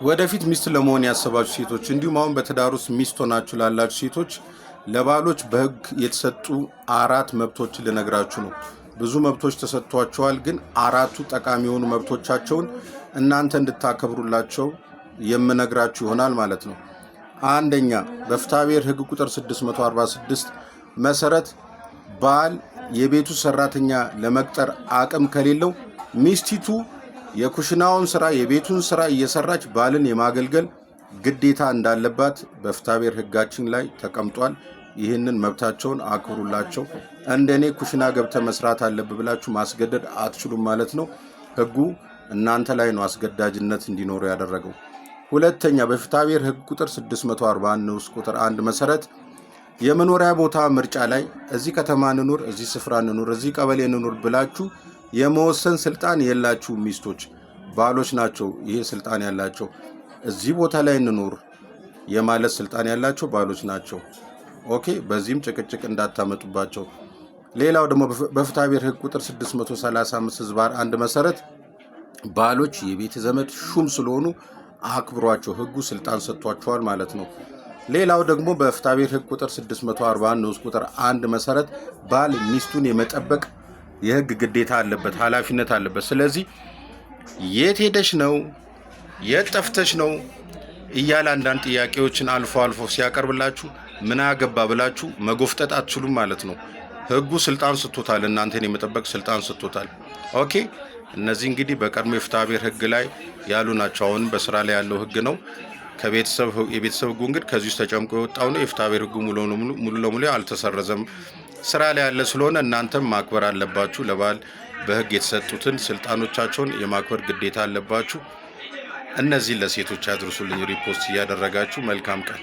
ወደፊት ሚስት ለመሆን ያሰባችሁ ሴቶች እንዲሁም አሁን በትዳር ውስጥ ሚስት ሆናችሁ ላላችሁ ሴቶች ለባሎች በሕግ የተሰጡ 4 መብቶችን ልነግራችሁ ነው። ብዙ መብቶች ተሰጥቷቸዋል፣ ግን 4ቱ ጠቃሚ የሆኑ መብቶቻቸውን እናንተ እንድታከብሩላቸው የምነግራችሁ ይሆናል ማለት ነው። አንደኛ፣ በፍትሐብሔር ሕግ ቁጥር 646 መሰረት ባል የቤቱ ሰራተኛ ለመቅጠር አቅም ከሌለው ሚስቲቱ የኩሽናውን ስራ የቤቱን ስራ እየሰራች ባልን የማገልገል ግዴታ እንዳለባት በፍትሐብሔር ሕጋችን ላይ ተቀምጧል። ይህንን መብታቸውን አክብሩላቸው። እንደኔ ኩሽና ገብተ መስራት አለብ ብላችሁ ማስገደድ አትችሉም ማለት ነው። ሕጉ እናንተ ላይ ነው አስገዳጅነት እንዲኖሩ ያደረገው። ሁለተኛ፣ በፍትሐብሔር ሕግ ቁጥር 641 ንዑስ ቁጥር 1 መሰረት የመኖሪያ ቦታ ምርጫ ላይ እዚህ ከተማ እንኑር፣ እዚህ ስፍራ እንኑር፣ እዚህ ቀበሌ እንኑር ብላችሁ የመወሰን ስልጣን የላችሁ። ሚስቶች፣ ባሎች ናቸው ይሄ ስልጣን ያላቸው። እዚህ ቦታ ላይ እንኑር የማለት ስልጣን ያላቸው ባሎች ናቸው። ኦኬ፣ በዚህም ጭቅጭቅ እንዳታመጡባቸው። ሌላው ደግሞ በፍትሐብሔር ሕግ ቁጥር 635 ዝባር 1 መሰረት ባሎች የቤተ ዘመድ ሹም ስለሆኑ አክብሯቸው። ሕጉ ስልጣን ሰጥቷቸዋል ማለት ነው። ሌላው ደግሞ በፍትሐብሔር ሕግ ቁጥር 641 ንዑስ ቁጥር 1 መሰረት ባል ሚስቱን የመጠበቅ የሕግ ግዴታ አለበት፣ ኃላፊነት አለበት። ስለዚህ የት ሄደሽ ነው፣ የት ጠፍተሽ ነው እያለ አንዳንድ ጥያቄዎችን አልፎ አልፎ ሲያቀርብላችሁ ምን አገባ ብላችሁ መጎፍጠጥ አትችሉም ማለት ነው። ሕጉ ስልጣን ሰጥቶታል፣ እናንተን የመጠበቅ ስልጣን ሰጥቶታል። ኦኬ፣ እነዚህ እንግዲህ በቀድሞ የፍትሐብሔር ሕግ ላይ ያሉ ናቸው። አሁን በስራ ላይ ያለው ሕግ ነው። የቤተሰብ ሕጉ እንግዲህ ከዚህ ውስጥ ተጨምቆ የወጣው ነው። የፍትሐብሔር ሕጉ ሙሉ ለሙሉ አልተሰረዘም፣ ስራ ላይ ያለ ስለሆነ እናንተም ማክበር አለባችሁ። ለባል በሕግ የተሰጡትን ስልጣኖቻቸውን የማክበር ግዴታ አለባችሁ። እነዚህን ለሴቶች ያድርሱልኝ ሪፖስት እያደረጋችሁ። መልካም ቀን።